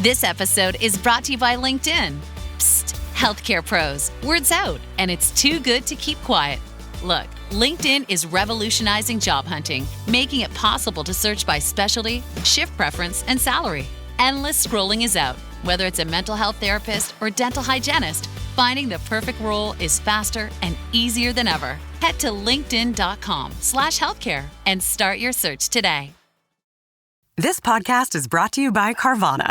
This episode is brought to you by LinkedIn. Psst, healthcare pros, word's out, and it's too good to keep quiet. Look, LinkedIn is revolutionizing job hunting, making it possible to search by specialty, shift preference, and salary. Endless scrolling is out. Whether it's a mental health therapist or dental hygienist, finding the perfect role is faster and easier than ever. Head to linkedin.com/healthcare and start your search today. This podcast is brought to you by Carvana.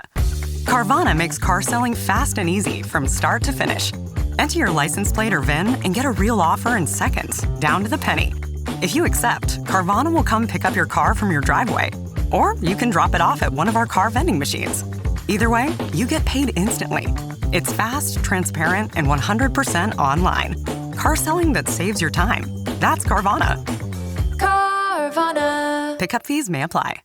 Carvana makes car selling fast and easy from start to finish. Enter your license plate or VIN and get a real offer in seconds, down to the penny. If you accept, Carvana will come pick up your car from your driveway. Or you can drop it off at one of our car vending machines. Either way, you get paid instantly. It's fast, transparent, and 100% online. Car selling that saves your time. That's Carvana. Carvana. Pickup fees may apply.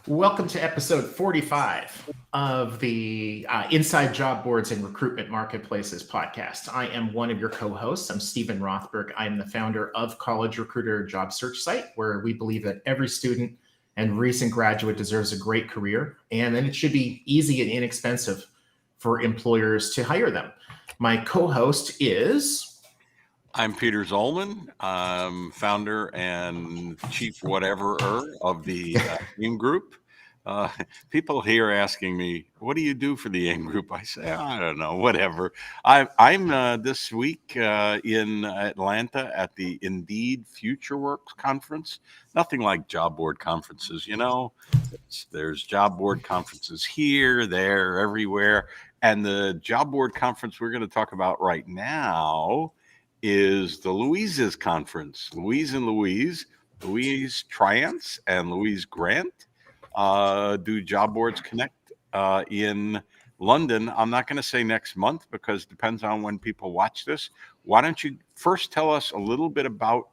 Welcome to episode 45 of the Inside Job Boards and Recruitment Marketplaces podcast. I am one of your co-hosts. I'm Stephen Rothberg. I am the founder of College Recruiter Job Search Site, where we believe that every student and recent graduate deserves a great career, and then it should be easy and inexpensive for employers to hire them. My co-host is... I'm Peter Zollman. I'm founder and chief whatever of the AIM Group. People here asking me, what do you do for the AIM Group? I say, I don't know, whatever. I'm this week in Atlanta at the Indeed Future Works Conference. Nothing like job board conferences, you know. There's job board conferences here, there, everywhere. And the job board conference we're going to talk about right now is the Louise's conference. Louise and Louise, Louise Triance and Louise Grant do Job Boards Connect in London. I'm not going to say next month because it depends on when people watch this. Why don't you first tell us a little bit about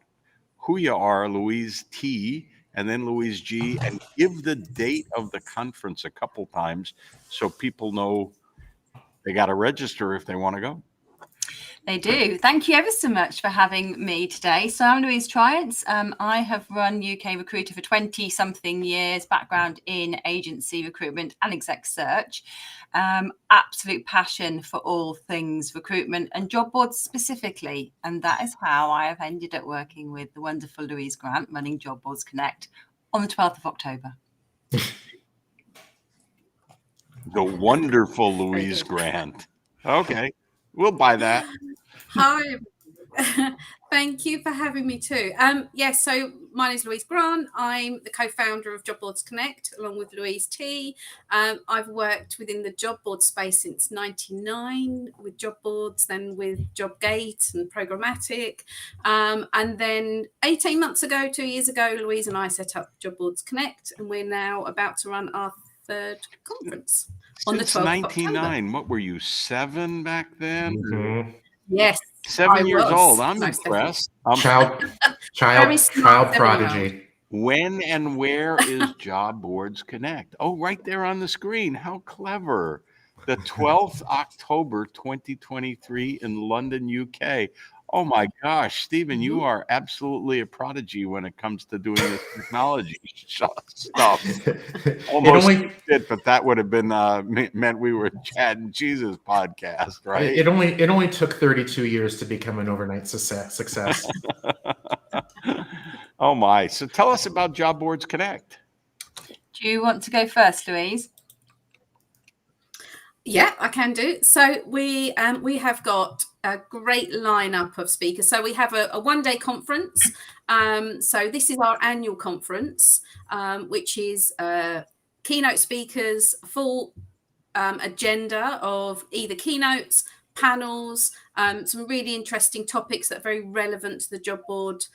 who you are, Louise T, and then Louise G, and give the date of the conference a couple times so people know they got to register if they want to go. They do. Thank you ever so much for having me today. So I'm Louise Triance. I have run UK Recruiter for 20-something years, background in agency recruitment and exec search. Absolute passion for all things recruitment and job boards specifically. And that is how I have ended up working with the wonderful Louise Grant running Job Boards Connect on the 12th of October. The wonderful Louise Grant. Okay, we'll buy that. Hi, thank you for having me too. So my name is Louise Grant. I'm the co-founder of Job Boards Connect along with Louise T. I've worked within the job board space since 99 with job boards, then with JobGate and Programmatic. And then 18 months ago, 2 years ago, Louise and I set up Job Boards Connect, and we're now about to run our third conference on the 12th of 99. What were you, 7 back then? Mm-hmm. Yes. 7 years old. I'm impressed. Child prodigy. When and where is Job Boards Connect? Oh, right there on the screen. How clever. The 12th October 2023 in London, UK. Oh my gosh, Stephen, you are absolutely a prodigy when it comes to doing this technology stuff. Almost did, but that would have been meant we were Chad and Cheese's podcast, right? It only took 32 years to become an overnight success. Oh my! So tell us about Job Boards Connect. Do you want to go first, Louise? Yeah, I can do. So we have got a great lineup of speakers. So we have a one-day conference. So this is our annual conference, which is keynote speakers, full agenda of either keynotes, panels, some really interesting topics that are very relevant to the job boards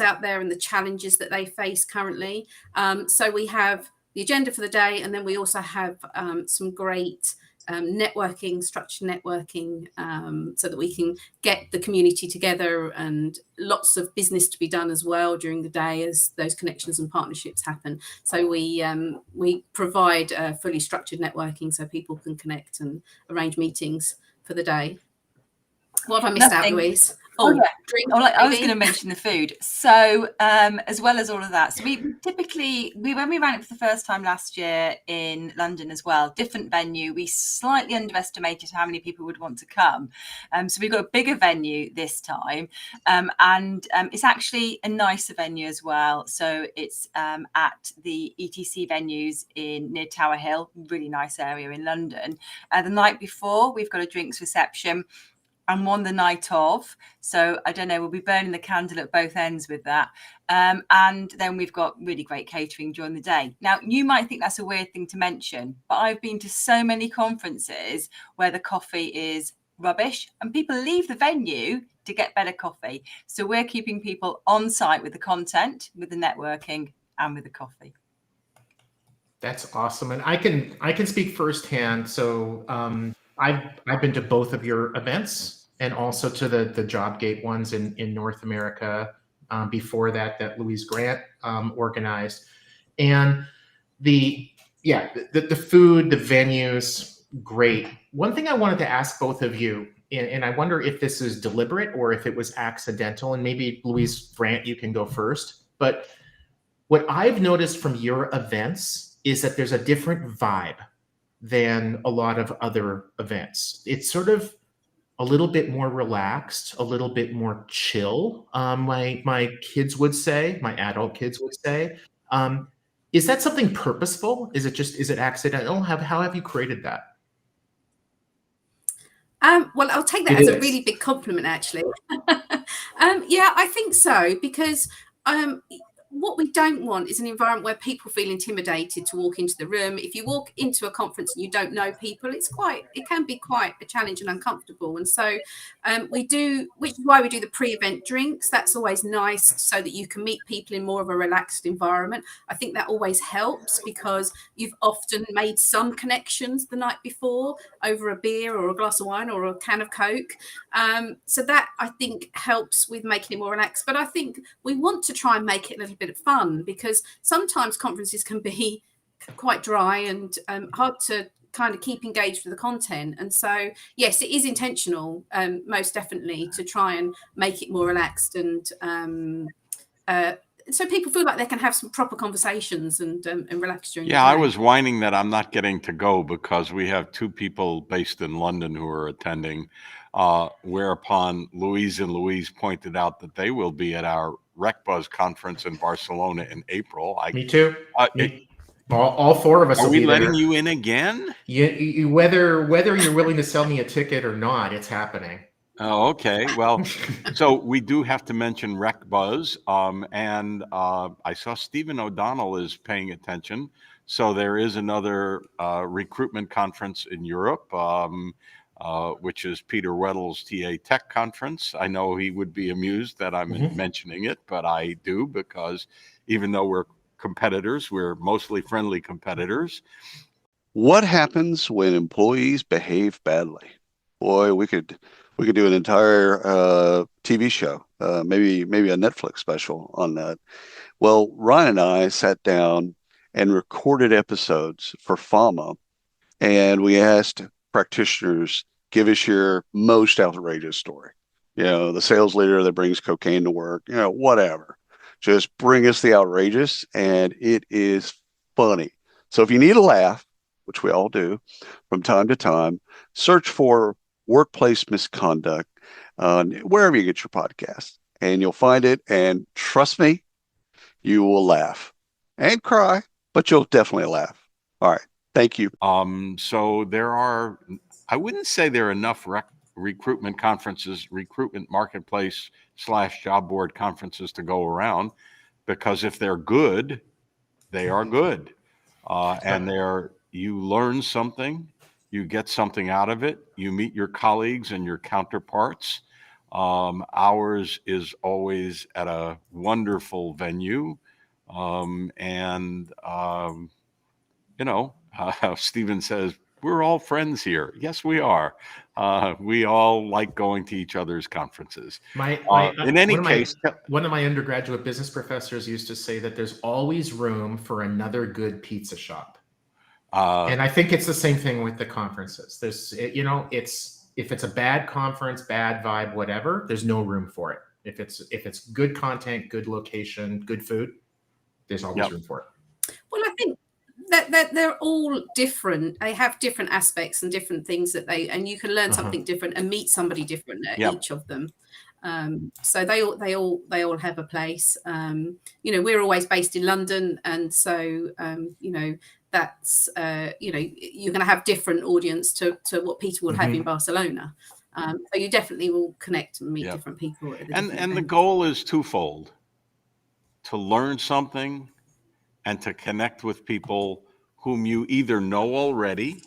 out there and the challenges that they face currently. So we have the agenda for the day, and then we also have some great structured networking, so that we can get the community together and lots of business to be done as well during the day as those connections and partnerships happen. So we provide fully structured networking so people can connect and arrange meetings for the day. What have I missed out, Nothing. Louise? Oh, yeah. Drink, I was maybe? going to mention the food. So, as well as all of that, so we typically, when we ran it for the first time last year in London as well, different venue, we slightly underestimated how many people would want to come. So we've got a bigger venue this time, and it's actually a nicer venue as well. So it's at the ETC venues near Tower Hill, really nice area in London. The night before, we've got a drinks reception, and one the night of. So I don't know, we'll be burning the candle at both ends with that. And then we've got really great catering during the day. Now, you might think that's a weird thing to mention, but I've been to so many conferences where the coffee is rubbish and people leave the venue to get better coffee. So we're keeping people on site with the content, with the networking, and with the coffee. That's awesome. And I can speak firsthand. So I've been to both of your events, and also to the JobGate ones in North America before that Louise Grant organized. And the food, the venues, great. One thing I wanted to ask both of you, and I wonder if this is deliberate or if it was accidental, and maybe Louise Grant, you can go first. But what I've noticed from your events is that there's a different vibe than a lot of other events. It's sort of a little bit more relaxed, a little bit more chill. My kids would say, my adult kids would say. Is that something purposeful? Is it accidental? How have you created that? Well, I'll take that as a really big compliment, actually. Yeah, I think so, because what we don't want is an environment where people feel intimidated to walk into the room. If you walk into a conference and you don't know people, it can be quite a challenge and uncomfortable. And so which is why we do the pre-event drinks. That's always nice, so that you can meet people in more of a relaxed environment. I think that always helps, because you've often made some connections the night before over a beer or a glass of wine or a can of Coke. So that, I think, helps with making it more relaxed. But I think we want to try and make it a little bit of fun, because sometimes conferences can be quite dry and hard to kind of keep engaged with the content. And so, yes, it is intentional, most definitely, to try and make it more relaxed, and so people feel like they can have some proper conversations and relax during the day. I was whining that I'm not getting to go because we have two people based in London who are attending, whereupon Louise and Louise pointed out that they will be at our RecBuzz conference in Barcelona in April. Me too. All four of us. Are will we be letting there. you in again? Whether you're willing to sell me a ticket or not, it's happening. Oh, okay. Well, so we do have to mention RecBuzz, and I saw Stephen O'Donnell is paying attention. So there is another recruitment conference in Europe, which is Peter Weddle's TA Tech Conference. I know he would be amused that I'm mentioning it, but I do, because even though we're competitors, we're mostly friendly competitors. What happens when employees behave badly? Boy, we could do an entire TV show, maybe a Netflix special on that. Well, Ryan and I sat down and recorded episodes for FAMA, and we asked practitioners, give us your most outrageous story. The sales leader that brings cocaine to work, whatever. Just bring us the outrageous, and it is funny. So if you need a laugh, which we all do from time to time, search for Workplace Misconduct wherever you get your podcast, and you'll find it. And trust me, you will laugh and cry, but you'll definitely laugh. All right. Thank you. So there are, I wouldn't say there are enough recruitment conferences, recruitment marketplace / job board conferences to go around, because if they're good, they are good. And you learn something, you get something out of it, you meet your colleagues and your counterparts. Ours is always at a wonderful venue. Stephen says, we're all friends here. Yes, we are. We all like going to each other's conferences. In any case, one of my undergraduate business professors used to say that there's always room for another good pizza shop. And I think it's the same thing with the conferences. There's, it's if it's a bad conference, bad vibe, whatever, there's no room for it. If it's good content, good location, good food, there's always room for it. Well, I think that they're all different. They have different aspects and different things and you can learn something different and meet somebody different at each of them. So they all have a place. We're always based in London, and so that's you're going to have different audience to what Peter will have in Barcelona. So you definitely will connect and meet different people. And the goal is twofold: to learn something and to connect with people whom you either know already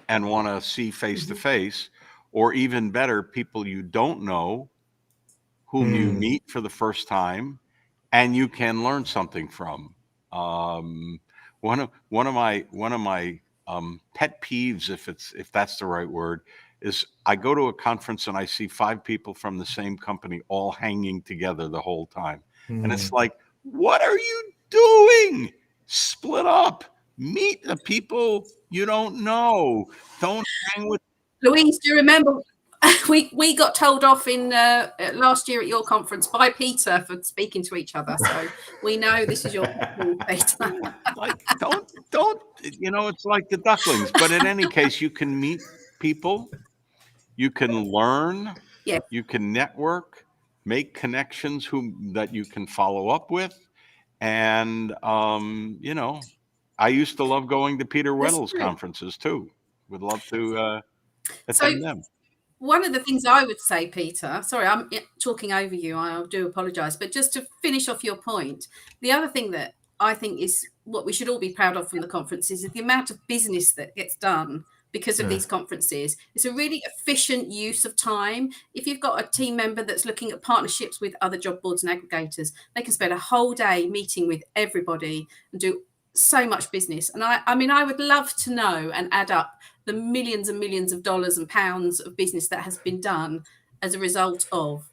and want to see face to face, or even better, people you don't know whom you meet for the first time and you can learn something from. One of my pet peeves, if that's the right word, is I go to a conference and I see 5 people from the same company all hanging together the whole time. And it's like, what are you doing? Split up. Meet the people you don't know. Don't hang with. Louise, do you remember we got told off in last year at your conference by Peter for speaking to each other? So we know this is your Peter. Like, don't. It's like the ducklings. But in any case, you can meet people. You can learn. Yeah. You can network, make connections that you can follow up with. And, I used to love going to Peter Weddle's conferences too. Would love to attend them. One of the things I would say, Peter, sorry, I'm talking over you. I do apologize. But just to finish off your point, the other thing that I think is what we should all be proud of from the conferences is the amount of business that gets done because of these conferences. It's a really efficient use of time. If you've got a team member that's looking at partnerships with other job boards and aggregators, they can spend a whole day meeting with everybody and do so much business. And I would love to know and add up the millions and millions of dollars and pounds of business that has been done as a result of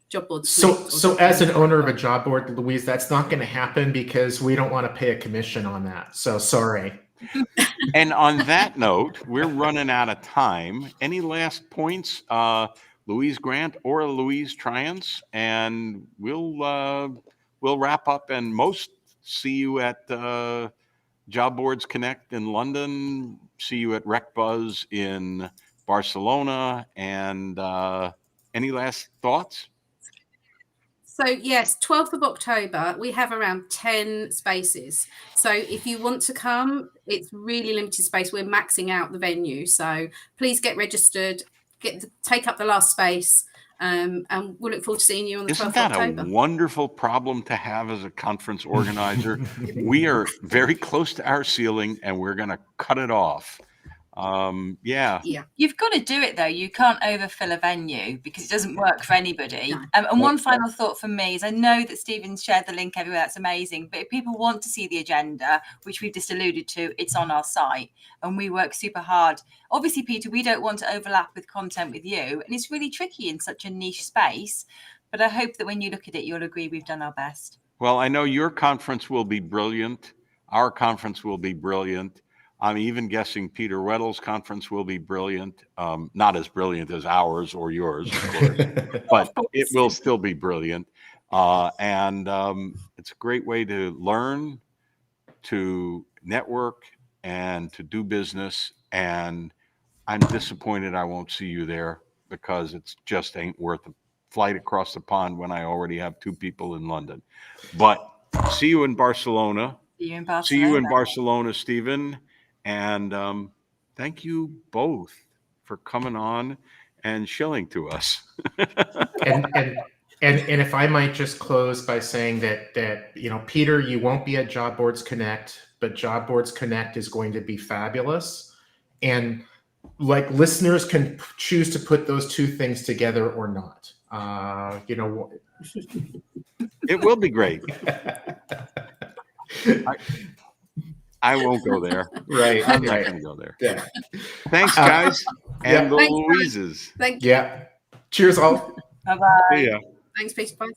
job boards. So as an owner of a job board, Louise, that's not going to happen because we don't want to pay a commission on that. So sorry. And on that note, we're running out of time. Any last points, Louise Grant or Louise Triance? And we'll wrap up and see you at Job Boards Connect in London, see you at RecBuzz in Barcelona, and any last thoughts? So yes, 12th of October, we have around 10 spaces. So if you want to come, it's really limited space. We're maxing out the venue. So please get registered, take up the last space. And we'll look forward to seeing you on the 12th of October. Isn't that a wonderful problem to have as a conference organizer? We are very close to our ceiling and we're going to cut it off. Yeah. You've got to do it though. You can't overfill a venue because it doesn't work for anybody. And one final thought from me is I know that Stephen's shared the link everywhere. That's amazing. But if people want to see the agenda, which we've just alluded to, it's on our site and we work super hard. Obviously, Peter, we don't want to overlap with content with you. And it's really tricky in such a niche space. But I hope that when you look at it, you'll agree we've done our best. Well, I know your conference will be brilliant. Our conference will be brilliant. I'm even guessing Peter Weddle's conference will be brilliant. Not as brilliant as ours or yours, of course, but it will still be brilliant. And it's a great way to learn, to network, and to do business. And I'm disappointed I won't see you there because it just ain't worth a flight across the pond when I already have 2 people in London. But see you in Barcelona. See you in Barcelona, Stephen. And thank you both for coming on and shilling to us. and if I might just close by saying that Peter, you won't be at Job Boards Connect, but Job Boards Connect is going to be fabulous. And like listeners can choose to put those 2 things together or not. It will be great. I won't go there. Right. I'm not going to go there. Yeah. Thanks, guys. And the Thanks, Louises. Thank you. Yeah. Cheers, all. Bye-bye. See ya. Thanks, Peter. Bye.